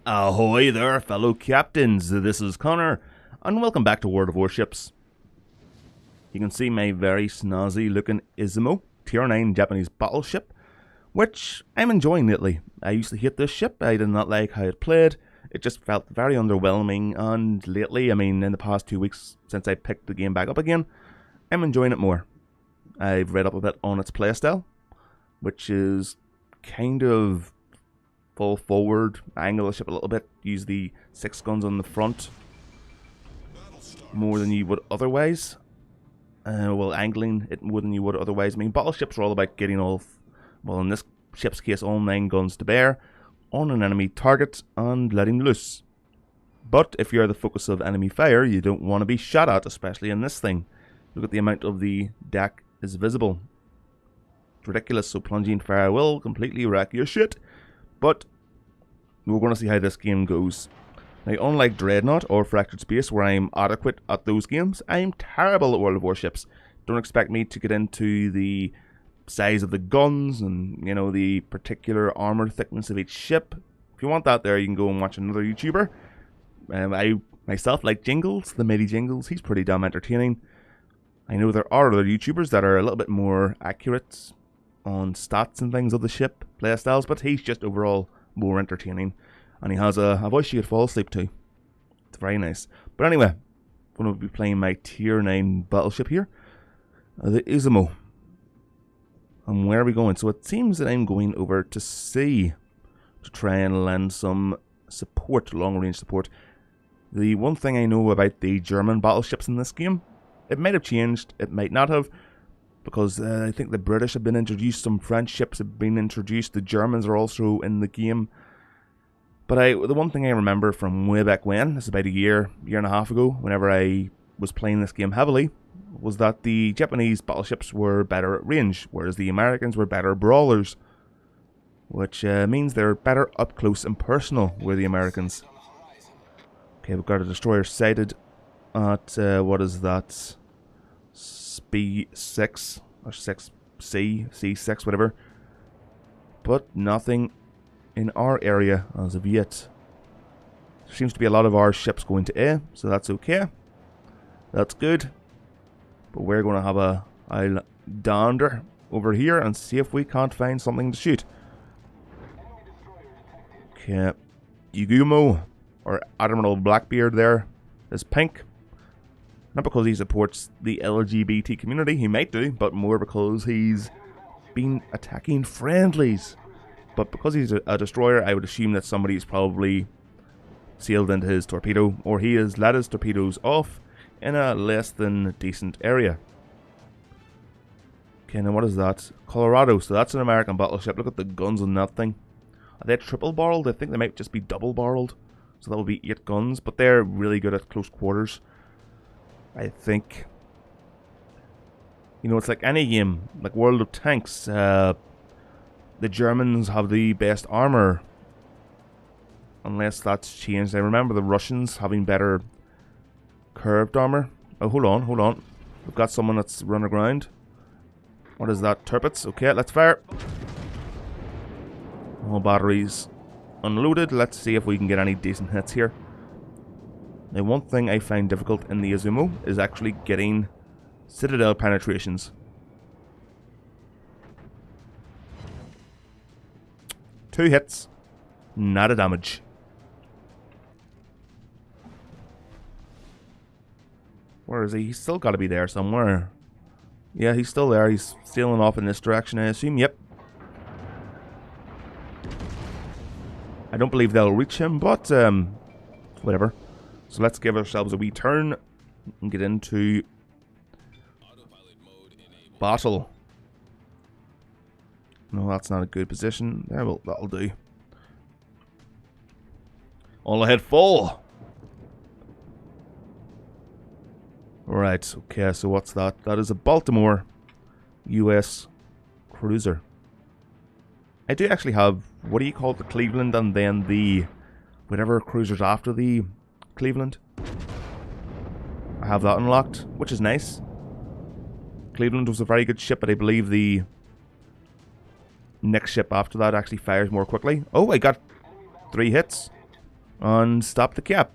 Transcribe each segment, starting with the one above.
Ahoy there, fellow captains. This is Connor, and welcome back to World of Warships. You can see my very snazzy looking Izumo, Tier 9 Japanese battleship, which I'm enjoying lately. I used to hate this ship, I did not like how it played, it just felt very underwhelming, and lately, in the past 2 weeks since I picked the game back up again, I'm enjoying it more. I've read up a bit on its playstyle, which is kind of full forward, angle the ship a little bit, use the 6 guns on the front more than you would otherwise. Angling it more than you would otherwise. Battleships are all about getting all, well, in this ship's case, all 9 guns to bear on an enemy target and letting loose. But if you're the focus of enemy fire, you don't want to be shot at, especially in this thing. Look at the amount of the deck is visible. It's ridiculous, so plunging fire will completely wreck your shit. But we're going to see how this game goes. Now, unlike Dreadnought or Fractured Space, where I'm adequate at those games, I'm terrible at World of Warships. Don't expect me to get into the size of the guns and, the particular armor thickness of each ship. If you want that there, you can go and watch another YouTuber. I myself like Jingles, the Mighty Jingles. He's pretty damn entertaining. I know there are other YouTubers that are a little bit more accurate on stats and things of the ship playstyles, but he's just overall more entertaining, and he has a voice you could fall asleep to. It's very nice. But anyway, I'm going to be playing my Tier 9 battleship here, the Izumo. And where are we going? So it seems that I'm going over to sea to try and lend some support, long range support. The one thing I know about the German battleships in this game, it might have changed, it might not have, because I think the British have been introduced, some French ships have been introduced, the Germans are also in the game. But the one thing I remember from way back when, this is about a year and a half ago, whenever I was playing this game heavily, was that the Japanese battleships were better at range, whereas the Americans were better brawlers. Which means they're better up close and personal, were the Americans. Okay, we've got a destroyer sighted at, what is that? B6 or 6C, C6, whatever. But nothing in our area as of yet. There seems to be a lot of our ships going to A, so that's okay. That's good. But we're going to have a dander over here and see if we can't find something to shoot. Okay, Yugumo, or Admiral Blackbeard there, is pink. Not because he supports the LGBT community, he might do, but more because he's been attacking friendlies. But because he's a destroyer, I would assume that somebody's probably sailed into his torpedo, or he has let his torpedoes off in a less than decent area. Okay, now what is that? Colorado, so that's an American battleship. Look at the guns on that thing. Are they triple barreled? I think they might just be double barreled. So that would be 8 guns, but they're really good at close quarters. I think, it's like any game, like World of Tanks, the Germans have the best armor, unless that's changed. I remember the Russians having better curved armor. Oh, hold on, we've got someone that's run aground. What is that? Turpets? Okay, let's fire. All batteries unloaded. Let's see if we can get any decent hits here. Now, one thing I find difficult in the Izumo is actually getting citadel penetrations. 2 hits, not a damage. Where is he? He's still got to be there somewhere. Yeah, he's still there. He's sailing off in this direction, I assume. Yep. I don't believe they'll reach him, but whatever. So let's give ourselves a wee turn and get into battle. No, that's not a good position. Yeah, well, that'll do. All ahead full. Right, okay, so what's that? That is a Baltimore US cruiser. I do actually have, what do you call it, the Cleveland, and then the whatever cruisers after the Cleveland. I have that unlocked, which is nice. Cleveland was a very good ship, but I believe the next ship after that actually fires more quickly. Oh, I got 3 hits. and stop the cap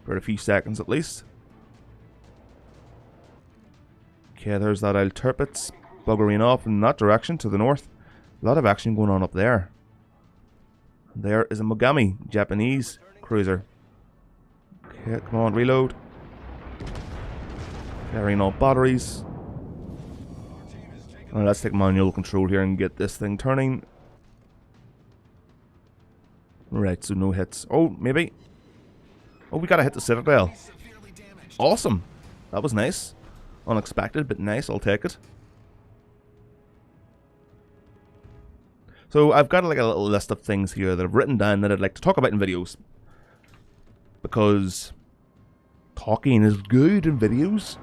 for a few seconds at least. Okay, there's that old Tirpitz buggering off in that direction to the north. A lot of action going on up there. There is a Mogami Japanese cruiser. Okay, come on, reload. Carrying all batteries. Well, let's take manual control here and get this thing turning. Right, so no hits. Oh, maybe. Oh, we gotta hit the Citadel. Awesome. That was nice. Unexpected, but nice. I'll take it. So I've got like a little list of things here that I've written down that I'd like to talk about in videos. Because talking is good in videos.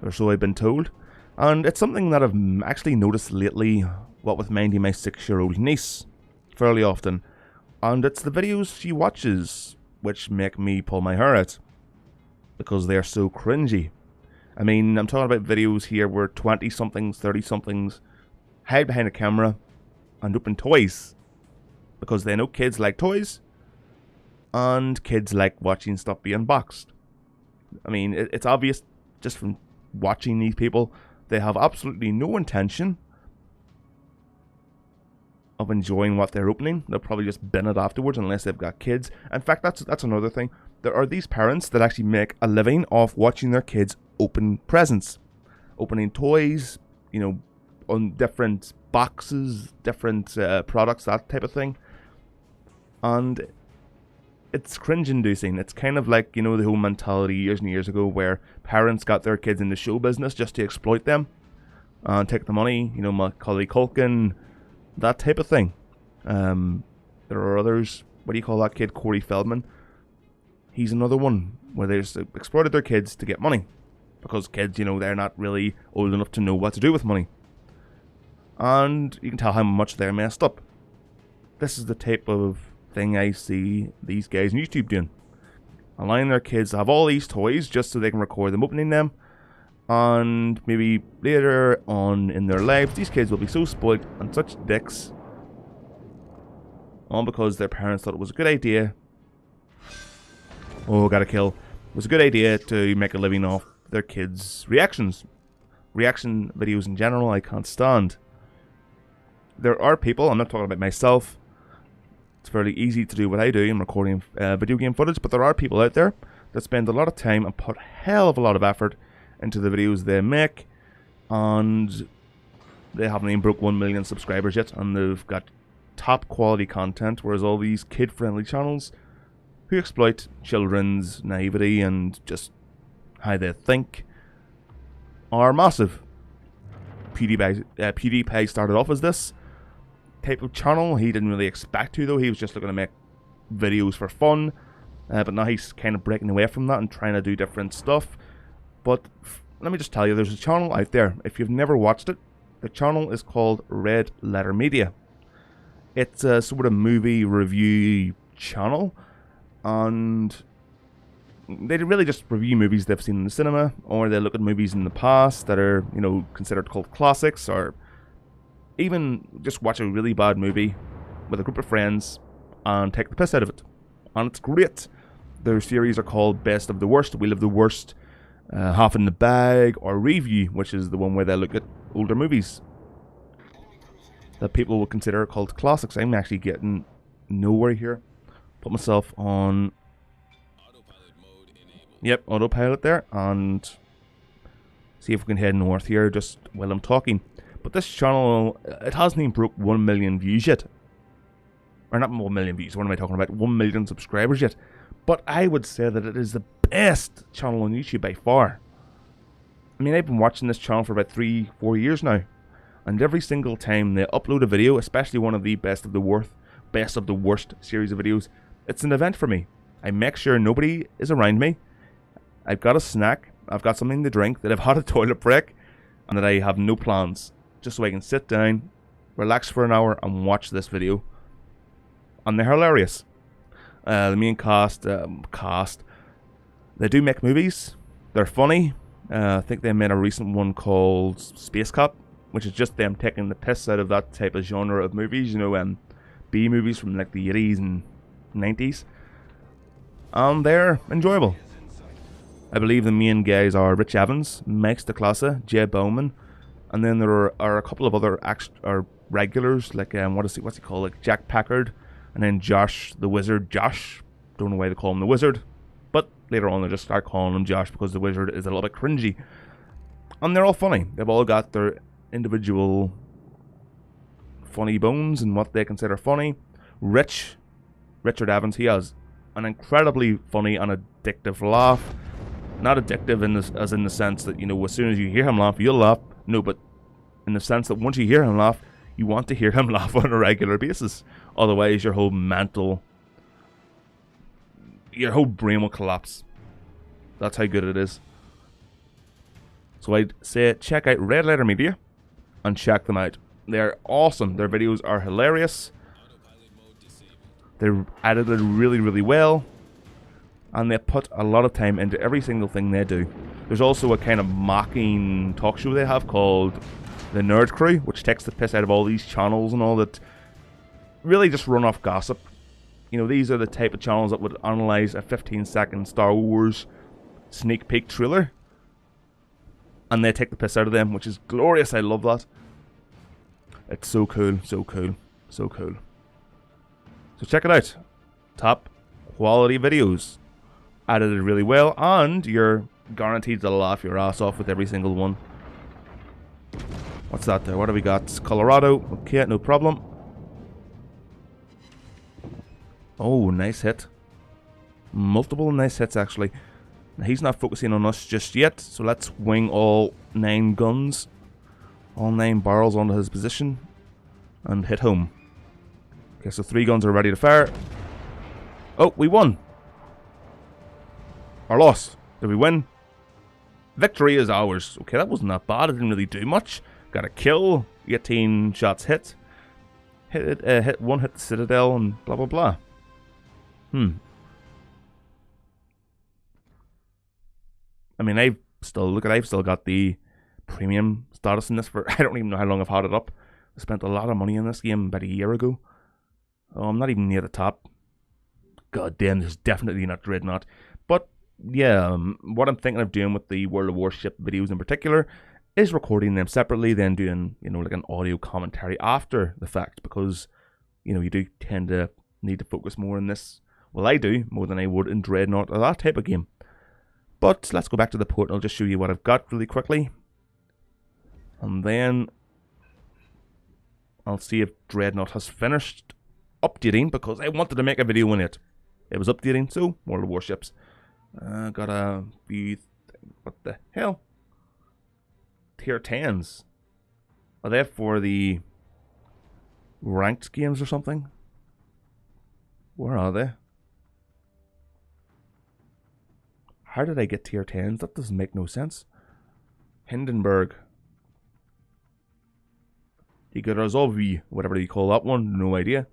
Or so I've been told. And it's something that I've actually noticed lately, what with minding my 6-year-old niece, fairly often. And it's the videos she watches which make me pull my hair out. Because they're so cringy. I mean, I'm talking about videos here where 20-somethings, 30-somethings hide behind a camera and open toys. Because they know kids like toys. And kids like watching stuff be unboxed. I mean, it's obvious just from watching these people. They have absolutely no intention of enjoying what they're opening. They'll probably just bin it afterwards unless they've got kids. In fact, that's another thing. There are these parents that actually make a living off watching their kids open presents. Opening toys, you know, on different boxes, different products, that type of thing. And it's cringe-inducing. It's kind of like, you know, the whole mentality years and years ago where parents got their kids into show business just to exploit them and take the money. You know, Macaulay Culkin, that type of thing. There are others. What do you call that kid? Corey Feldman. He's another one where they just exploited their kids to get money. Because kids, you know, they're not really old enough to know what to do with money. And you can tell how much they're messed up. This is the type of thing I see these guys on YouTube doing. Allowing their kids to have all these toys just so they can record them opening them. And maybe later on in their lives, these kids will be so spoiled and such dicks. All because their parents thought it was a good idea. Oh, gotta kill. It was a good idea to make a living off their kids' reactions. Reaction videos in general, I can't stand. There are people, I'm not talking about myself. It's fairly easy to do what I do in recording video game footage, but there are people out there that spend a lot of time and put a hell of a lot of effort into the videos they make, and they haven't even broke 1 million subscribers yet, and they've got top quality content, whereas all these kid-friendly channels who exploit children's naivety and just how they think are massive. PewDiePie started off as this type of channel. He didn't really expect to, though. He was just looking to make videos for fun, but now he's kind of breaking away from that and trying to do different stuff. But let me just tell you, there's a channel out there. If you've never watched it, the channel is called Red Letter Media. It's a sort of movie review channel, and they really just review movies they've seen in the cinema, or they look at movies in the past that are, you know, considered cult classics, or even just watch a really bad movie with a group of friends and take the piss out of it. And it's great. Their series are called Best of the Worst, Wheel of the Worst, Half in the Bag, or Review, which is the one where they look at older movies that people would consider cult classics. I'm actually getting nowhere here. Put myself on autopilot there, and see if we can head north here just while I'm talking. But this channel, it hasn't even broke 1 million views yet. Or not 1 million views, what am I talking about? 1 million subscribers yet. But I would say that it is the best channel on YouTube by far. I mean, I've been watching this channel for about 3-4 years now. And every single time they upload a video, especially one of the Best of the Worst series of videos, it's an event for me. I make sure nobody is around me. I've got a snack, I've got something to drink, that I've had a toilet break, and that I have no plans. Just so I can sit down, relax for an hour, and watch this video. And they're hilarious. The main cast, they do make movies. They're funny. I think they made a recent one called Space Cop, which is just them taking the piss out of that type of genre of movies. You know, B movies from like the 80s and 90s. And they're enjoyable. I believe the main guys are Rich Evans, Max DeClasse, Jay Bowman, and then there are a couple of other regulars, like what's he called, like Jack Packard, and then Josh the Wizard. Josh, don't know why they call him the Wizard, but later on they just start calling him Josh because the Wizard is a little bit cringy. And they're all funny. They've all got their individual funny bones and what they consider funny. Richard Evans, he has an incredibly funny and addictive laugh. Not addictive as in the sense that, you know, as soon as you hear him laugh, you'll laugh. No, but in the sense that once you hear him laugh, you want to hear him laugh on a regular basis. Otherwise, your whole brain will collapse. That's how good it is. So I'd say check out Red Letter Media and check them out. They're awesome. Their videos are hilarious. They're edited really, really well. And they put a lot of time into every single thing they do. There's also a kind of mocking talk show they have called The Nerd Crew, which takes the piss out of all these channels and all that really just run off gossip. You know, these are the type of channels that would analyze a 15-second Star Wars sneak peek trailer. And they take the piss out of them, which is glorious. I love that. It's so cool, so cool, so cool. So check it out. Top quality videos. Edited really well, and you're guaranteed to laugh your ass off with every single one. What's that there? What do we got? Colorado. Okay, no problem. Oh, nice hit. Multiple nice hits, actually. Now, he's not focusing on us just yet, so let's wing all 9 guns, all 9 barrels onto his position, and hit home. Okay, so 3 guns are ready to fire. Oh, we won! Or lost. Did we win? Victory is ours. Okay, that wasn't that bad. It didn't really do much. Got a kill. 18 shots hit. Hit the Citadel and blah blah blah. I mean, I've still got the premium status in this for I don't even know how long I've had it up. I spent a lot of money on this game about a year ago. Oh, I'm not even near the top. God damn, this is definitely not Dreadnought. But yeah, what I'm thinking of doing with the World of Warship videos in particular is recording them separately, then doing, you know, like an audio commentary after the fact, because, you know, you do tend to need to focus more on this. Well, I do, more than I would in Dreadnought or that type of game. But let's go back to the port and I'll just show you what I've got really quickly. And then I'll see if Dreadnought has finished updating, because I wanted to make a video on it. It was updating, so World of Warships. Got a few... What the hell? Tier 10s. Are they for the ranked games or something? Where are they? How did I get tier 10s? That doesn't make no sense. Hindenburg. Igorozovi, whatever you call that one, no idea.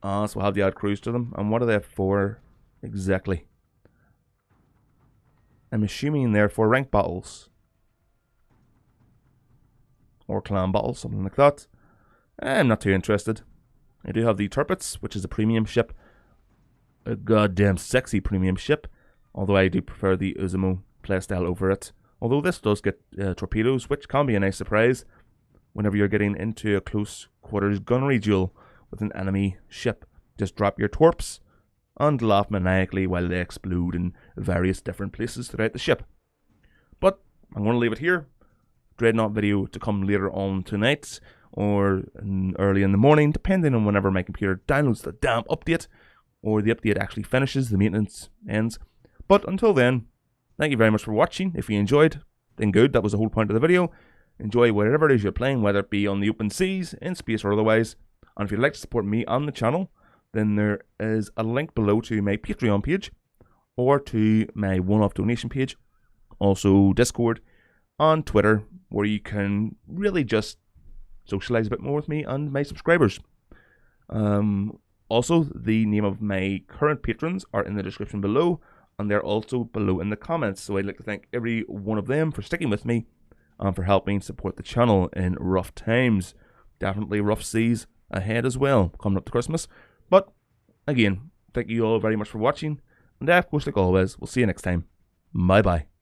So we'll have the add crews to them. And what are they for exactly? I'm assuming they're for rank battles. Or clan battles, something like that. I'm not too interested. I do have the Tirpitz, which is a premium ship. A goddamn sexy premium ship. Although I do prefer the Uzumo playstyle over it. Although this does get torpedoes, which can be a nice surprise whenever you're getting into a close quarters gunnery duel with an enemy ship. Just drop your torps and laugh maniacally while they explode in various different places throughout the ship. But I'm going to leave it here. Dreadnought video to come later on tonight or early in the morning, depending on whenever my computer downloads the damn update or the update actually finishes, the maintenance ends. But until then, thank you very much for watching. If you enjoyed, then good. That was the whole point of the video. Enjoy whatever it is you're playing, whether it be on the open seas, in space, or otherwise. And if you'd like to support me on the channel, then there is a link below to my Patreon page or to my one-off donation page. Also Discord and Twitter, where you can really just socialize a bit more with me and my subscribers. Also, the name of my current patrons are in the description below, and they're also below in the comments. So I'd like to thank every one of them for sticking with me and for helping support the channel in rough times. Definitely rough seas ahead as well, coming up to Christmas. But again, Thank you all very much for watching. And of course, like always, we'll see you next time. Bye bye.